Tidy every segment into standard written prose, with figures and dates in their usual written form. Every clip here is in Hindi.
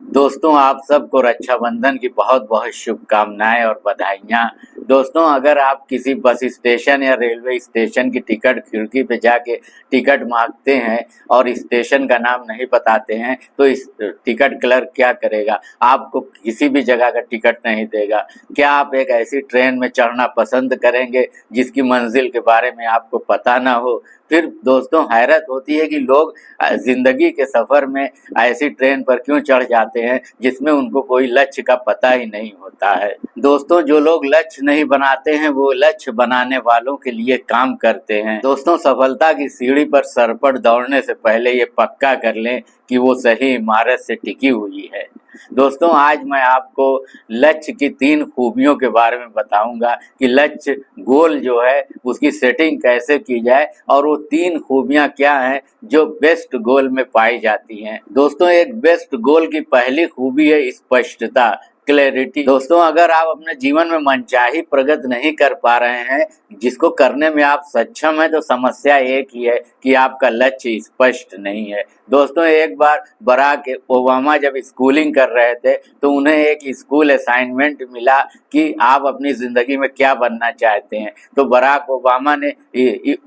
दोस्तों, आप सबको रक्षाबंधन की बहुत बहुत शुभकामनाएं और बधाइयाँ। दोस्तों, अगर आप किसी बस स्टेशन या रेलवे स्टेशन की टिकट खिड़की पे जाके टिकट मांगते हैं और स्टेशन का नाम नहीं बताते हैं तो इस टिकट क्लर्क क्या करेगा? आपको किसी भी जगह का टिकट नहीं देगा। क्या आप एक ऐसी ट्रेन में चढ़ना पसंद करेंगे जिसकी मंजिल के बारे में आपको पता ना हो? फिर दोस्तों, हैरत होती है कि लोग जिंदगी के सफर में ऐसी ट्रेन पर क्यों चढ़ जाते हैं जिसमें उनको कोई लक्ष्य का पता ही नहीं होता है। दोस्तों, जो लोग लक्ष्य नहीं बनाते हैं वो लक्ष्य बनाने वालों के लिए काम करते हैं। दोस्तों, सफलता की सीढ़ी पर सरपट दौड़ने से पहले ये पक्का कर लें कि वो सही इमारत से टिकी हुई है। दोस्तों, आज मैं आपको लक्ष्य की 3 खूबियों के बारे में बताऊंगा कि लक्ष्य गोल जो है उसकी सेटिंग कैसे की जाए और वो 3 खूबियां क्या हैं जो बेस्ट गोल में पाई जाती हैं। दोस्तों, एक बेस्ट गोल की पहली खूबी है स्पष्टता, क्लैरिटी। दोस्तों, अगर आप अपने जीवन में मनचाही प्रगति नहीं कर पा रहे हैं, जिसको करने में आप सक्षम हैं, तो समस्या एक ही है कि आपका लक्ष्य स्पष्ट नहीं है। दोस्तों, एक बार बराक ओबामा जब स्कूलिंग कर रहे थे तो उन्हें एक स्कूल असाइनमेंट मिला कि आप अपनी जिंदगी में क्या बनना चाहते हैं। तो बराक ओबामा ने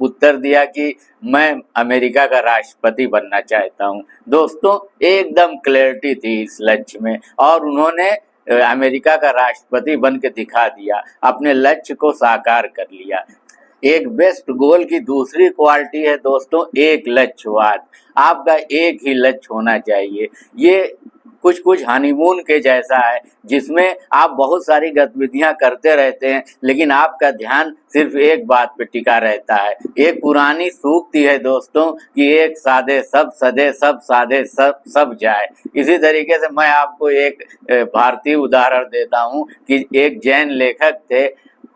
उत्तर दिया कि मैं अमेरिका का राष्ट्रपति बनना चाहता हूं। दोस्तों, एकदम क्लैरिटी थी इस लक्ष्य में और उन्होंने अमेरिका का राष्ट्रपति बन के दिखा दिया, अपने लक्ष्य को साकार कर लिया। एक बेस्ट गोल की दूसरी क्वालिटी है दोस्तों एक लक्ष्यवाद। आपका एक ही लक्ष्य होना चाहिए। ये कुछ हनीमून के जैसा है जिसमें आप बहुत सारी गतिविधियां करते रहते हैं लेकिन आपका ध्यान सिर्फ एक बात पे टिका रहता है। एक पुरानी सूक्ति है दोस्तों कि एक साधे सब सधे, सब साधे सब जाए। इसी तरीके से मैं आपको एक भारतीय उदाहरण देता हूं कि एक जैन लेखक थे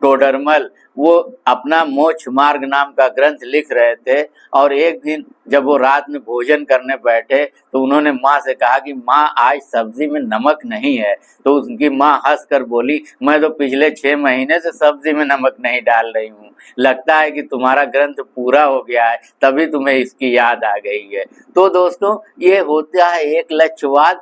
टोडरमल। वो अपना मोक्ष मार्ग नाम का ग्रंथ लिख रहे थे और एक दिन जब वो रात में भोजन करने बैठे तो उन्होंने माँ से कहा कि माँ, आज सब्जी में नमक नहीं है। तो उनकी माँ हंसकर बोली, मैं तो पिछले 6 महीने से सब्जी में नमक नहीं डाल रही हूँ। लगता है कि तुम्हारा ग्रंथ पूरा हो गया है, तभी तुम्हें इसकी याद आ गई है। तो दोस्तों, ये होता है एक लक्ष्यवाद।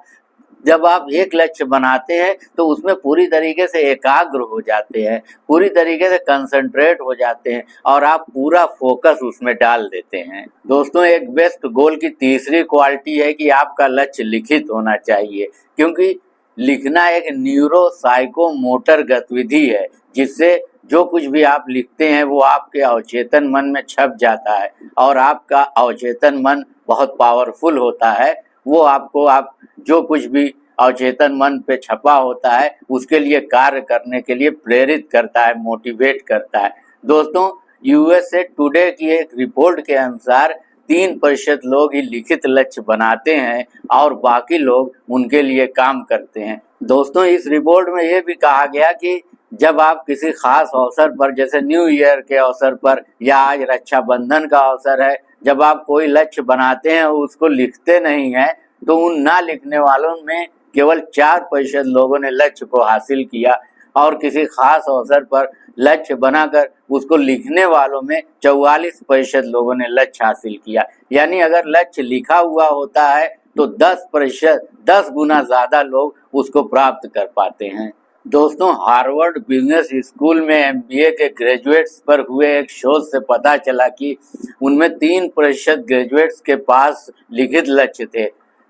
जब आप एक लक्ष्य बनाते हैं तो उसमें पूरी तरीके से एकाग्र हो जाते हैं, पूरी तरीके से कंसंट्रेट हो जाते हैं और आप पूरा फोकस उसमें डाल देते हैं। दोस्तों, एक बेस्ट गोल की तीसरी क्वालिटी है कि आपका लक्ष्य लिखित होना चाहिए, क्योंकि लिखना एक न्यूरो साइको मोटर गतिविधि है जिससे जो कुछ भी आप लिखते हैं वो आपके अवचेतन मन में छप जाता है और आपका अवचेतन मन बहुत पावरफुल होता है। वो आपको आप जो कुछ भी अवचेतन मन पे छपा होता है उसके लिए कार्य करने के लिए प्रेरित करता है, मोटिवेट करता है। दोस्तों, यूएसए टुडे की एक रिपोर्ट के अनुसार 3% लोग ही लिखित लक्ष्य बनाते हैं और बाकी लोग उनके लिए काम करते हैं। दोस्तों, इस रिपोर्ट में ये भी कहा गया कि जब आप किसी खास अवसर पर, जैसे न्यू ईयर के अवसर पर या आज रक्षाबंधन का अवसर है, जब आप कोई लक्ष्य बनाते हैं उसको लिखते नहीं हैं तो उन ना लिखने वालों में केवल 4% लोगों ने लक्ष्य को हासिल किया और किसी खास अवसर पर लक्ष्य बनाकर उसको लिखने वालों में 44% लोगों ने लक्ष्य हासिल किया। यानी अगर लक्ष्य लिखा हुआ होता है तो 10%, 10 गुना ज्यादा लोग उसको प्राप्त कर पाते हैं। दोस्तों, हार्वर्ड बिजनेस स्कूल में एमबीए के ग्रेजुएट्स पर हुए एक शोध से पता चला कि उनमें 3% ग्रेजुएट्स के पास लिखित लक्ष्य थे।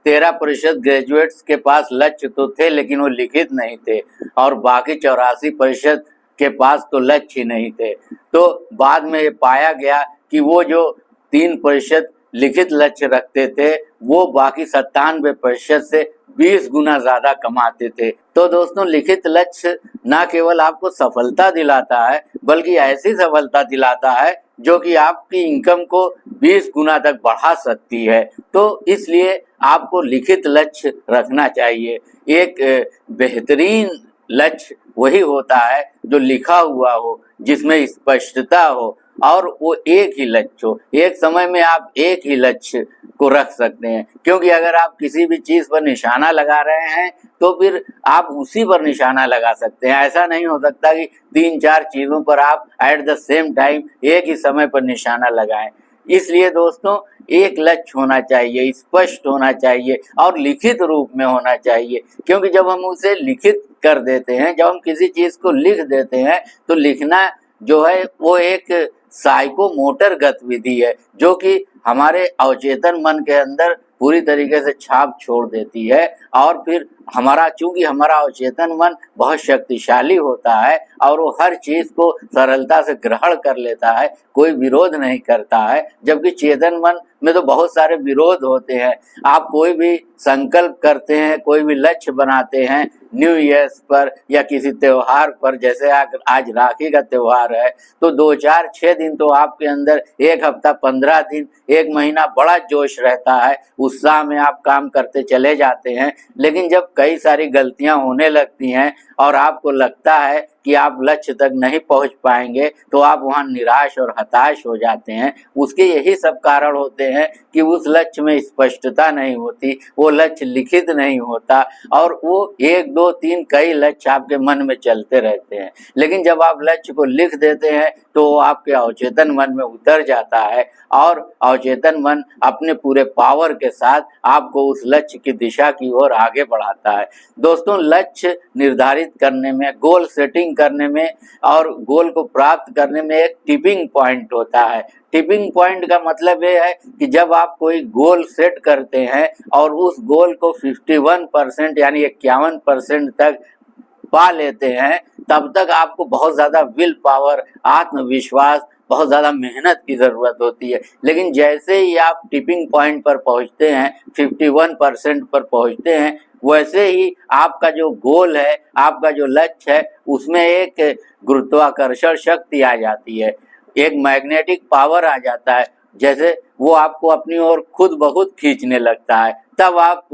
13% ग्रेजुएट्स के पास लक्ष्य तो थे लेकिन वो लिखित नहीं थे और बाकी 84% के पास तो लक्ष्य ही नहीं थे। तो बाद में ये पाया गया कि वो जो 3% लिखित लक्ष्य रखते थे वो बाकी 97% से 20 गुना ज्यादा कमाते थे। तो दोस्तों, लिखित लक्ष्य ना केवल आपको सफलता दिलाता है बल्कि ऐसी सफलता दिलाता है जो कि आपकी इनकम को 20 गुना तक बढ़ा सकती है। तो इसलिए आपको लिखित लक्ष्य रखना चाहिए। एक बेहतरीन लक्ष्य वही होता है जो लिखा हुआ हो, जिसमें स्पष्टता हो और वो एक ही लक्ष्य हो। एक समय में आप एक ही लक्ष्य को रख सकते हैं, क्योंकि अगर आप किसी भी चीज पर निशाना लगा रहे हैं तो फिर आप उसी पर निशाना लगा सकते हैं। ऐसा नहीं हो सकता कि 3-4 चीजों पर आप एट द सेम टाइम एक ही समय पर निशाना लगाएं। इसलिए दोस्तों एक लक्ष्य होना चाहिए, स्पष्ट होना चाहिए और लिखित रूप में होना चाहिए, क्योंकि जब हम उसे लिखित कर देते हैं, जब हम किसी चीज को लिख देते हैं तो लिखना जो है वो एक साइकोमोटर गतिविधि है जो कि हमारे अवचेतन मन के अंदर पूरी तरीके से छाप छोड़ देती है। और फिर चूंकि हमारा अवचेतन मन बहुत शक्तिशाली होता है और वो हर चीज को सरलता से ग्रहण कर लेता है, कोई विरोध नहीं करता है, जबकि चेतन मन में तो बहुत सारे विरोध होते हैं। आप कोई भी संकल्प करते हैं, कोई भी लक्ष्य बनाते हैं न्यू ईयर पर या किसी त्योहार पर, जैसे आज राखी का त्योहार है, तो 2-4-6 दिन तो आपके अंदर, एक हफ्ता 15 दिन, एक महीना बड़ा जोश रहता है, उत्साह में आप काम करते चले जाते हैं। लेकिन जब कई सारी गलतियां होने लगती हैं और आपको लगता है कि आप लक्ष्य तक नहीं पहुंच पाएंगे, तो आप वहां निराश और हताश हो जाते हैं। उसके यही सब कारण होते हैं कि उस लक्ष्य में स्पष्टता नहीं होती, वो लक्ष्य लिखित नहीं होता और वो 1, 2, 3 कई लक्ष्य आपके मन में चलते रहते हैं। लेकिन जब आप लक्ष्य को लिख देते हैं तो वो आपके अवचेतन मन में उतर जाता है और अवचेतन मन अपने पूरे पावर के साथ आपको उस लक्ष्य की दिशा की ओर आगे बढ़ाता है। दोस्तों, लक्ष्य निर्धारित करने में, गोल सेटिंग करने में और गोल को प्राप्त करने में एक टिपिंग पॉइंट होता है। टिपिंग पॉइंट का मतलब ये है कि जब आप कोई गोल सेट करते हैं और उस गोल को 51% यानी 51% तक पा लेते हैं, तब तक आपको बहुत ज्यादा विल पावर, आत्मविश्वास, बहुत ज्यादा मेहनत की जरूरत होती है। लेकिन जैसे ही आप टिपिंग पॉइंट पर पहुंचते हैं, 51% पर पहुंचते हैं, वैसे ही आपका जो गोल है, आपका जो लक्ष्य है, उसमें एक गुरुत्वाकर्षण शक्ति आ जाती है, एक मैग्नेटिक पावर आ जाता है, जैसे वो आपको अपनी ओर खुद ब खुद खींचने लगता है। तब आप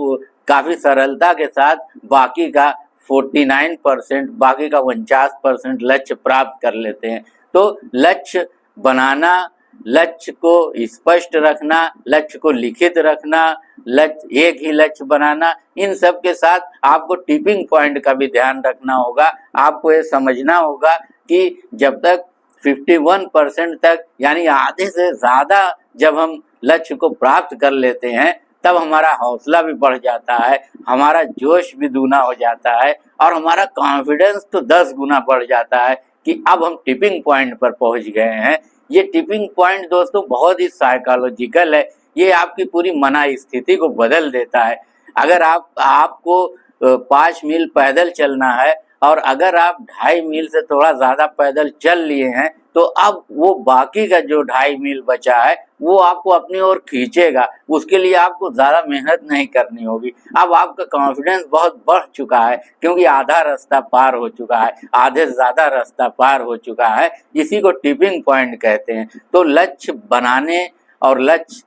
काफी सरलता के साथ बाकी का 49%, बाकी का 49% लक्ष्य प्राप्त कर लेते हैं। तो लक्ष्य बनाना, लक्ष्य को स्पष्ट रखना, लक्ष्य को लिखित रखना, लक्ष्य एक ही लक्ष्य बनाना, इन सब के साथ आपको टिपिंग पॉइंट का भी ध्यान रखना होगा। आपको ये समझना होगा कि जब तक 51% तक यानी आधे से ज्यादा जब हम लक्ष्य को प्राप्त कर लेते हैं, तब हमारा हौसला भी बढ़ जाता है, हमारा जोश भी दूना हो जाता है और हमारा कॉन्फिडेंस तो 10 गुना बढ़ जाता है कि अब हम टिपिंग पॉइंट पर पहुंच गए हैं। ये टिपिंग पॉइंट दोस्तों बहुत ही साइकोलॉजिकल है, ये आपकी पूरी मना स्थिति को बदल देता है। अगर आपको 5 मील पैदल चलना है और अगर आप 2.5 मील से थोड़ा ज्यादा पैदल चल लिए हैं, तो अब वो बाकी का जो 2.5 मील बचा है वो आपको अपनी ओर खींचेगा। उसके लिए आपको ज्यादा मेहनत नहीं करनी होगी। अब आपका कॉन्फिडेंस बहुत बढ़ चुका है क्योंकि आधा रास्ता पार हो चुका है, आधे से ज्यादा रास्ता पार हो चुका है। इसी को टिपिंग पॉइंट कहते हैं। तो लक्ष्य बनाने और लक्ष्य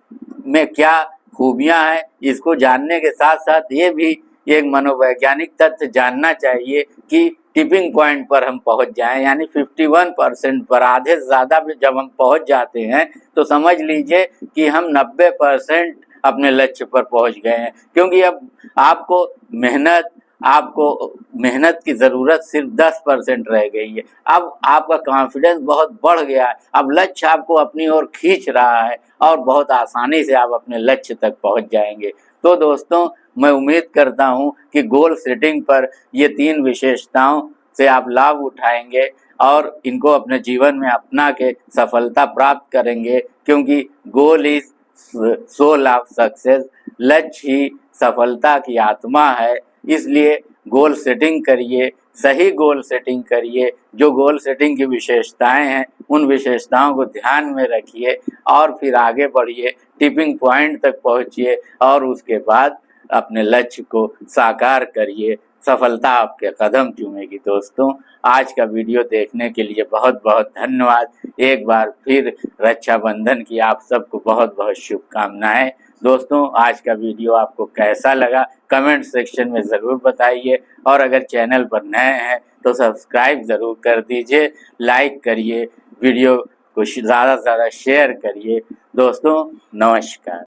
में क्या खूबियां हैं, इसको जानने के साथ साथ ये भी एक मनोवैज्ञानिक तथ्य जानना चाहिए कि टिपिंग पॉइंट पर हम पहुंच जाएं, यानी 51% पर, आधे से ज्यादा भी जब हम पहुंच जाते हैं तो समझ लीजिए कि हम 90% अपने लक्ष्य पर पहुंच गए हैं। क्योंकि अब आपको मेहनत की जरूरत सिर्फ 10% रह गई है। अब आपका कॉन्फिडेंस बहुत बढ़ गया है, अब लक्ष्य आपको अपनी ओर खींच रहा है और बहुत आसानी से आप अपने लक्ष्य तक पहुंच जाएंगे। तो दोस्तों, मैं उम्मीद करता हूं कि गोल सेटिंग पर ये 3 विशेषताओं से आप लाभ उठाएंगे और इनको अपने जीवन में अपना के सफलता प्राप्त करेंगे, क्योंकि goal is soul of success, लक्ष्य ही सफलता की आत्मा है। इसलिए गोल सेटिंग करिए, सही गोल सेटिंग करिए, जो गोल सेटिंग की विशेषताएं हैं उन विशेषताओं को ध्यान में रखिए और फिर आगे बढ़िए, टिपिंग पॉइंट तक पहुंचिए और उसके बाद अपने लक्ष्य को साकार करिए। सफलता आपके कदम चूमेगी। दोस्तों, आज का वीडियो देखने के लिए बहुत बहुत धन्यवाद। एक बार फिर रक्षाबंधन की आप सबको बहुत बहुत शुभकामनाएं। दोस्तों, आज का वीडियो आपको कैसा लगा कमेंट सेक्शन में ज़रूर बताइए और अगर चैनल पर नए हैं तो सब्सक्राइब ज़रूर कर दीजिए, लाइक करिए, वीडियो को ज़्यादा से ज़्यादा शेयर करिए। दोस्तों, नमस्कार।